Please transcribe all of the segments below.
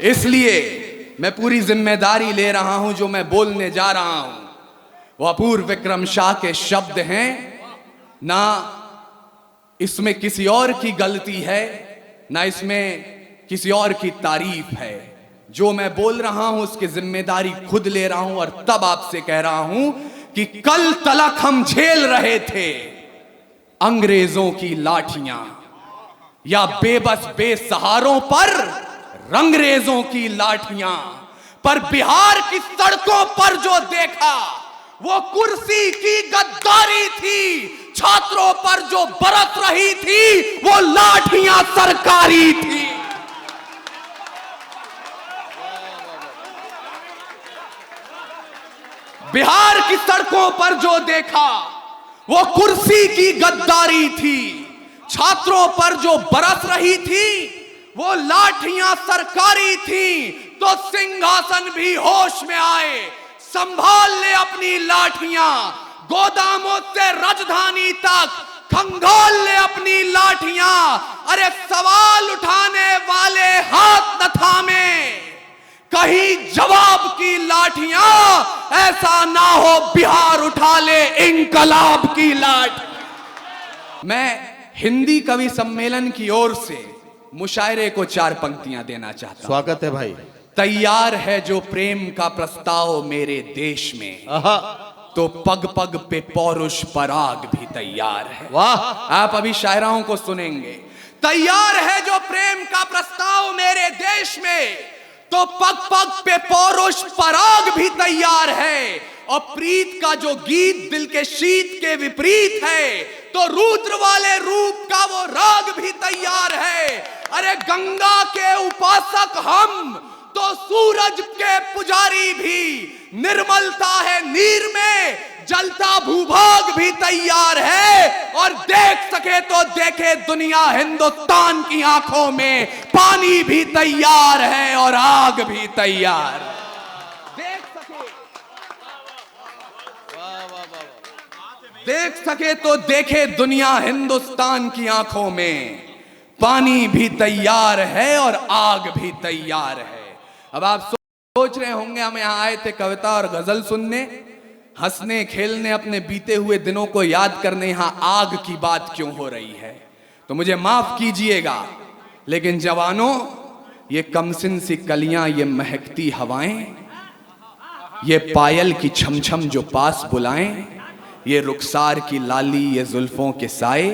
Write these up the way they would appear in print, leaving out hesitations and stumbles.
इसलिए मैं पूरी जिम्मेदारी ले रहा हूं। जो मैं बोलने जा रहा हूं वो अपूर्व विक्रम शाह के शब्द हैं, ना इसमें किसी और की गलती है, ना इसमें किसी और की तारीफ है। जो मैं बोल रहा हूं उसकी जिम्मेदारी खुद ले रहा हूं और तब आपसे कह रहा हूं कि कल तलक हम झेल रहे थे अंग्रेजों की लाठियां, या बेबस बेसहारों पर रंगरेजों की लाठियां, पर बिहार की सड़कों पर जो देखा वो कुर्सी की गद्दारी थी, छात्रों पर जो बरस रही थी वो लाठियां सरकारी थी। बिहार की सड़कों पर जो देखा वो कुर्सी की गद्दारी थी, छात्रों पर जो बरस रही थी वो लाठियां सरकारी थी। तो सिंहासन भी होश में आए, संभाल ले अपनी लाठियां, गोदामों से राजधानी तक खंगाल ले अपनी लाठियां। अरे सवाल उठाने वाले हाथ न थामे, कहीं जवाब की लाठियां, ऐसा ना हो बिहार उठा ले इंकलाब की लाठ। मैं हिंदी कवि सम्मेलन की ओर से मुशायरे को 4 पंक्तियां देना चाहता हूं। स्वागत है भाई। तैयार है जो प्रेम का प्रस्ताव मेरे देश में, तो पग पग पे पौरुष पराग भी तैयार है। वाह। आप अभी शायराओं को सुनेंगे। तैयार है जो प्रेम का प्रस्ताव मेरे देश में, तो पग पग पे पौरुष पराग भी तैयार है। और प्रीत का जो गीत दिल के शीत के विपरीत है, तो रुद्र वाले रूप का वो राग भी तैयार है। अरे गंगा के उपासक हम, तो सूरज के पुजारी भी, निर्मलता है नीर में, जलता भूभाग भी तैयार है। और देख सके तो देखे दुनिया हिंदुस्तान की आंखों में, पानी भी तैयार है और आग भी तैयार है। देख सके तो देखे दुनिया हिंदुस्तान की आंखों में, पानी भी तैयार है और आग भी तैयार है। अब आप सोच रहे होंगे हम यहां आए थे कविता और गजल सुनने, हंसने खेलने, अपने बीते हुए दिनों को याद करने, यहां आग की बात क्यों हो रही है? तो मुझे माफ कीजिएगा, लेकिन जवानों, ये कमसिन सी कलियां, ये महकती हवाएं, ये पायल की छमछम जो पास बुलाएं, ये रुखसार की लाली, ये जुल्फों के साए,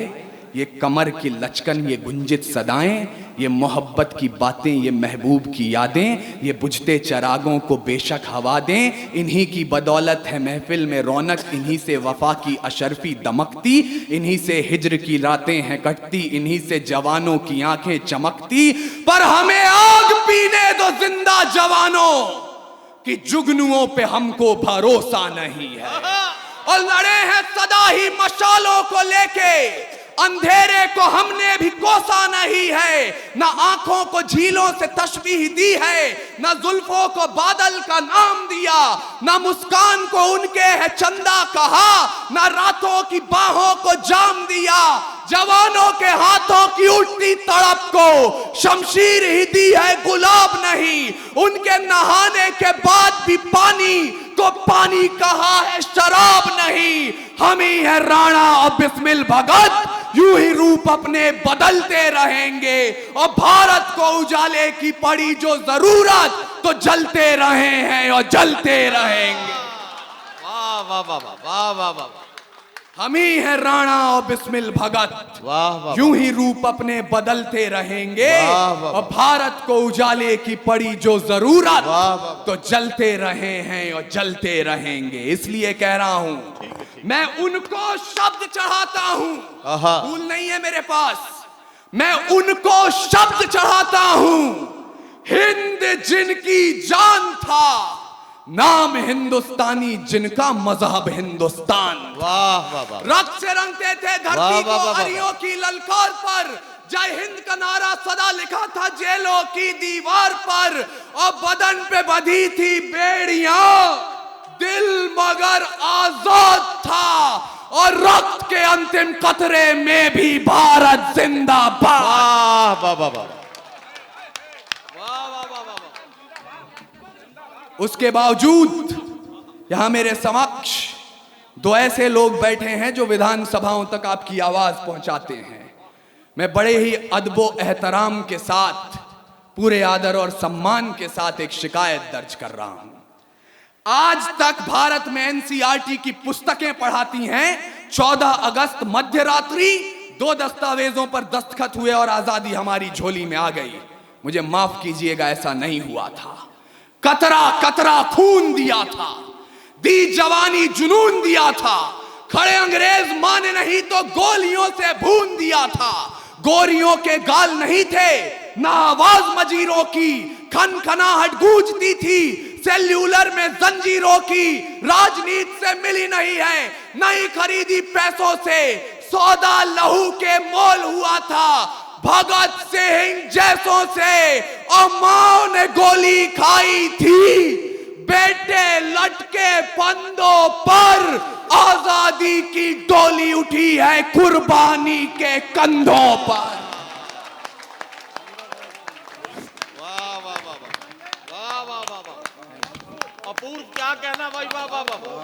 ये कमर की लचकन, ये गुंजित सदाएं, ये मोहब्बत की बातें, ये महबूब की यादें, ये बुझते चरागों को बेशक हवा दें। इन्हीं की बदौलत है महफिल में रौनक, इन्हीं से वफा की अशरफी दमकती, इन्हीं से हिज्र की रातें हैं कटती, इन्हीं से जवानों की आंखें चमकती। पर हमें आग पीने दो जिंदा जवानों, कि जुगनुओं पे हमको भरोसा नहीं है। और लड़े हैं सदा ही मशालों को लेके, अंधेरे को हमने भी कोसा नहीं है। ना आंखों को झीलों से तशबीह दी है, ना जुल्फों को बादल का नाम दिया, ना मुस्कान को उनके है चंदा कहा, ना रातों की बाहों को जाम दिया। जवानों के हाथों की उठती तड़प को शमशीर ही दी है, गुलाब नहीं। उनके नहाने के बाद भी पानी को पानी कहा है, शराब नहीं। हम ही है राणा और बिस्मिल भगत, यूं ही रूप अपने बदलते रहेंगे। और भारत को उजाले की पड़ी जो जरूरत, तो जलते रहे हैं और जलते रहेंगे। वाह वाह वाह वाह वाह वाह। हम ही है राणा और बिस्मिल भगत, वाह वाह। यूं ही रूप अपने बदलते रहेंगे। और भारत को उजाले की पड़ी जो जरूरत, तो जलते रहे हैं और जलते रहेंगे। इसलिए कह रहा हूं, मैं उनको शब्द चढ़ाता हूं, भूल नहीं है मेरे पास, मैं उनको शब्द चढ़ाता हूं। हिंद जिनकी जान था, नाम हिंदुस्तानी जिनका मजहब हिंदुस्तान। वाह वाह वाह। रक्त से रंगते थे धरती को हरियों की ललकार पर, जय हिंद का नारा सदा लिखा था जेलों की दीवार पर। और बदन पे बंधी थी बेड़ियां, दिल मगर आजाद था। और रक्त के अंतिम कतरे में भी भारत जिंदाबाद। वाह वाह वाह वाह। उसके बावजूद यहां मेरे समक्ष दो ऐसे लोग बैठे हैं जो विधानसभाओं तक आपकी आवाज पहुंचाते हैं। मैं बड़े ही अदबो एहतराम के साथ, पूरे आदर और सम्मान के साथ एक शिकायत दर्ज कर रहा हूं। आज तक भारत में एनसीईआरटी की पुस्तकें पढ़ाती हैं, 14 अगस्त मध्य रात्रि 2 दस्तावेजों पर दस्तखत हुए और आजादी हमारी झोली में आ गई। मुझे माफ कीजिएगा, ऐसा नहीं हुआ था। कतरा कतरा खून दिया था, दी जवानी जुनून दिया था, खड़े अंग्रेज माने नहीं तो गोलियों से भून दिया था। गोरियों के गाल नहीं थे, ना आवाज मजीरों की, खनखनाहट गूंजती थी सेल्यूलर में जंजीरों की। राजनीति से मिली नहीं है, नहीं खरीदी पैसों से, सौदा लहू के मोल हुआ था भगत सिंह जैसों से। और मां ने गोली खाई थी, बेटे लटके फंदों पर, आजादी की डोली उठी है कुर्बानी के कंधों पर। वाह वाह वाह वाह वाह वाह वाह। अपूर्व, क्या कहना भाई, वाह वाह वाह वाह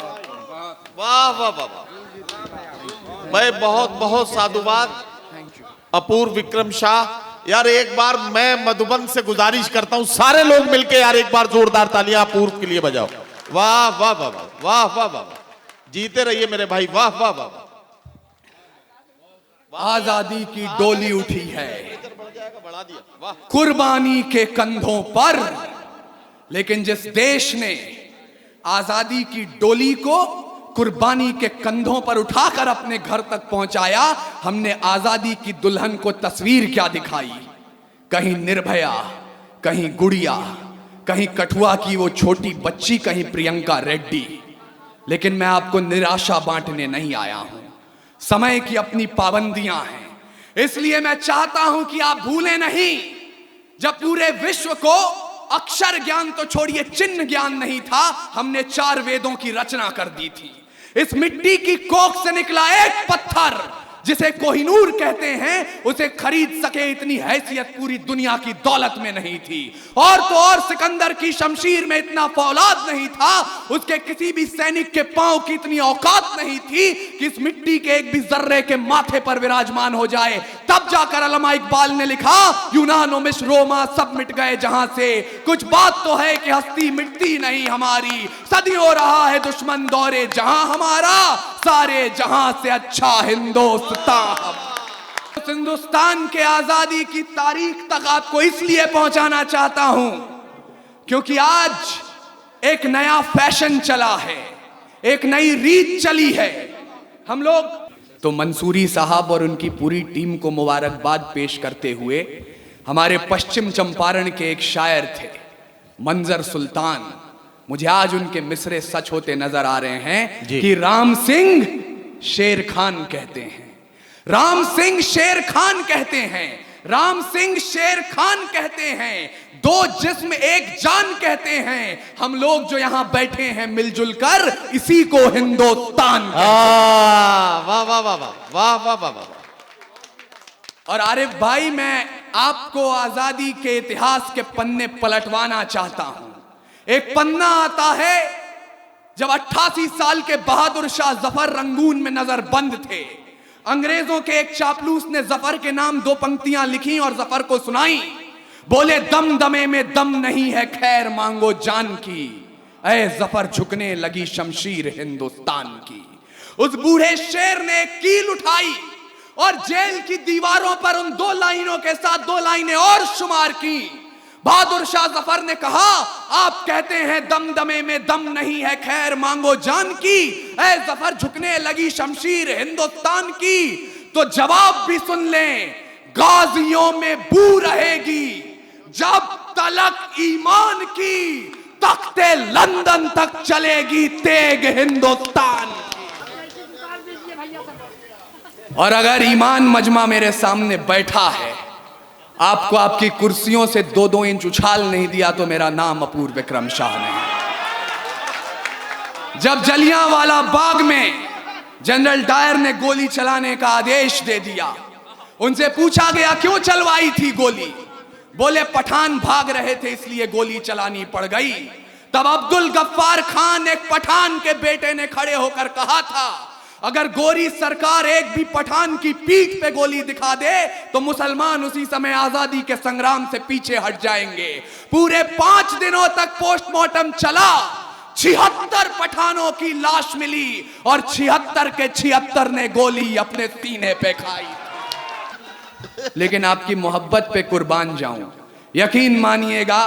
वाह वाह वाह। भाई बहुत बहुत साधुवाद अपूर्व विक्रम शाह। यार एक बार मैं मधुबन से गुजारिश करता हूं, सारे लोग मिलके यार एक बार जोरदार तालियां अपूर्व के लिए बजाओ। वाह वाह वाह वाह वाह वाह। जीते रहिए मेरे भाई, वाह वाह वाह। आजादी की डोली उठी है बढ़ा दिया, वाह। कुर्बानी के कंधों पर। लेकिन जिस देश ने आजादी की डोली को कुर्बानी के कंधों पर उठाकर अपने घर तक पहुंचाया, हमने आजादी की दुल्हन को तस्वीर क्या दिखाई? कहीं निर्भया, कहीं गुड़िया, कहीं कठुआ की वो छोटी बच्ची, कहीं प्रियंका रेड्डी। लेकिन मैं आपको निराशा बांटने नहीं आया हूं। समय की अपनी पाबंदियां हैं, इसलिए मैं चाहता हूं कि आप भूलें नहीं, जब पूरे विश्व को अक्षर ज्ञान तो छोड़िए चिन्ह ज्ञान नहीं था, हमने 4 वेदों की रचना कर दी थी। इस मिट्टी की कोख से निकला एक पत्थर जिसे कोहिनूर कहते हैं, उसे खरीद सके इतनी हैसियत पूरी दुनिया की दौलत में नहीं थी। और तो और सिकंदर की शमशीर में इतना फौलाद नहीं था, उसके किसी भी सैनिक के पांव की इतनी औकात नहीं थी कि इस मिट्टी के एक भी जर्रे के माथे पर विराजमान हो जाए। तब जाकर अल्लामा इकबाल ने लिखा, यूनानो मिस्र रोमा सब मिट गए जहां से, कुछ बात तो है कि हस्ती मिटती नहीं हमारी। सदियों रहा है दुश्मन दौरे जहां हमारा, सारे जहां से अच्छा हिंदुस्तान। हिंदुस्तान के आजादी की तारीख तक आपको इसलिए पहुंचाना चाहता हूं क्योंकि आज एक नया फैशन चला है, एक नई रीत चली है। हम लोग तो मंसूरी साहब और उनकी पूरी टीम को मुबारकबाद पेश करते हुए, हमारे पश्चिम चंपारण के एक शायर थे मंजर सुल्तान, मुझे आज उनके मिसरे सच होते नजर आ रहे हैं कि राम सिंह शेर खान कहते हैं, राम सिंह शेर खान कहते हैं, राम सिंह शेर खान कहते हैं, 2 जिस्म एक जान कहते हैं। हम लोग जो यहां बैठे हैं मिलजुल कर, इसी को हिंदुस्तान कहते हैं। वाह वाह वाह वाह वाह वाह वाह। और आरिफ भाई, मैं आपको आजादी के इतिहास के पन्ने पलटवाना चाहता हूं। एक पन्ना आता है जब 88 साल के बहादुर शाह जफर रंगून में नजर बंद थे। अंग्रेजों के एक चापलूस ने जफर के नाम 2 पंक्तियां लिखी और जफर को सुनाई। बोले, दम दमे में दम नहीं है, खैर मांगो जान की, ऐ जफर झुकने लगी शमशीर हिंदुस्तान की। उस बूढ़े शेर ने एक कील उठाई और जेल की दीवारों पर उन 2 लाइनों के साथ 2 लाइनें और शुमार की। बहादुर शाह जफर ने कहा, आप कहते हैं दम दमे में दम नहीं है, खैर मांगो जान की, ऐ जफर झुकने लगी शमशीर हिंदुस्तान की। तो जवाब भी सुन लें, गाजियों में बू रहेगी जब तलक ईमान की, तख्ते लंदन तक चलेगी तेग हिंदुस्तान। और अगर ईमान मजमा मेरे सामने बैठा है, आपको आपकी कुर्सियों से 2-2 इंच उछाल नहीं दिया तो मेरा नाम अपूर्व विक्रम शाह नहीं। जब जलियांवाला बाग में जनरल डायर ने गोली चलाने का आदेश दे दिया, उनसे पूछा गया क्यों चलवाई थी गोली? बोले, पठान भाग रहे थे इसलिए गोली चलानी पड़ गई। तब अब्दुल गफ्फार खान, एक पठान के बेटे ने खड़े होकर कहा था, अगर गोरी सरकार एक भी पठान की पीठ पे गोली दिखा दे तो मुसलमान उसी समय आजादी के संग्राम से पीछे हट जाएंगे। पूरे 5 दिनों तक पोस्टमार्टम चला, 76 पठानों की लाश मिली और 76 के 76 ने गोली अपने सीने पे खाई। लेकिन आपकी मोहब्बत पे कुर्बान जाऊं, यकीन मानिएगा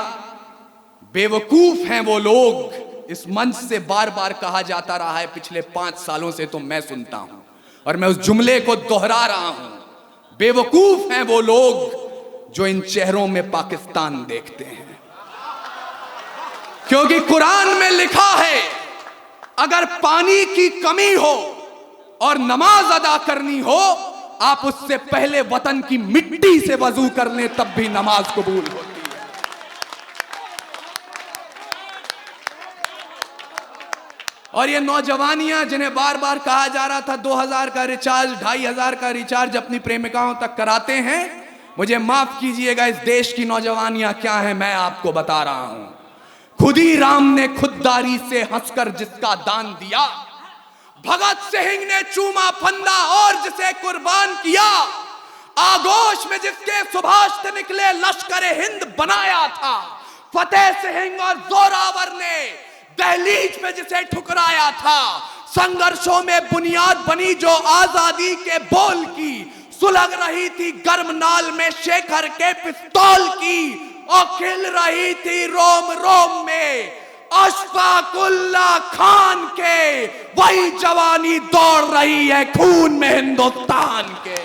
बेवकूफ हैं वो लोग। इस मंच से बार बार कहा जाता रहा है पिछले 5 सालों से, तो मैं सुनता हूं और मैं उस जुमले को दोहरा रहा हूं। बेवकूफ हैं वो लोग जो इन चेहरों में पाकिस्तान देखते हैं, क्योंकि कुरान में लिखा है अगर पानी की कमी हो और नमाज अदा करनी हो, आप उससे पहले वतन की मिट्टी से वजू कर लें, तब भी नमाज कबूल होती है। और ये नौजवानियां जिन्हें बार बार कहा जा रहा था 2000 का रिचार्ज, 2500 का रिचार्ज अपनी प्रेमिकाओं तक कराते हैं, मुझे माफ कीजिएगा, इस देश की नौजवानियां क्या है मैं आपको बता रहा हूं। खुदी राम ने खुददारी से हंसकर जिसका दान दिया, भगत सिंह ने चूमा फंदा और जिसे कुर्बान किया, आगोश में जिसके सुभाष से निकले लश्कर हिंद बनाया था, फतेह सिंह और जोरावर ने दहलीज में जिसे ठुकराया था, संघर्षों में बुनियाद बनी जो आजादी के बोल की, सुलग रही थी गर्म नाल में शेखर के पिस्तौल की, और खिल रही थी रोम रोम में अशफाकुल्ला खान के, वही जवानी दौड़ रही है खून में हिंदुस्तान के।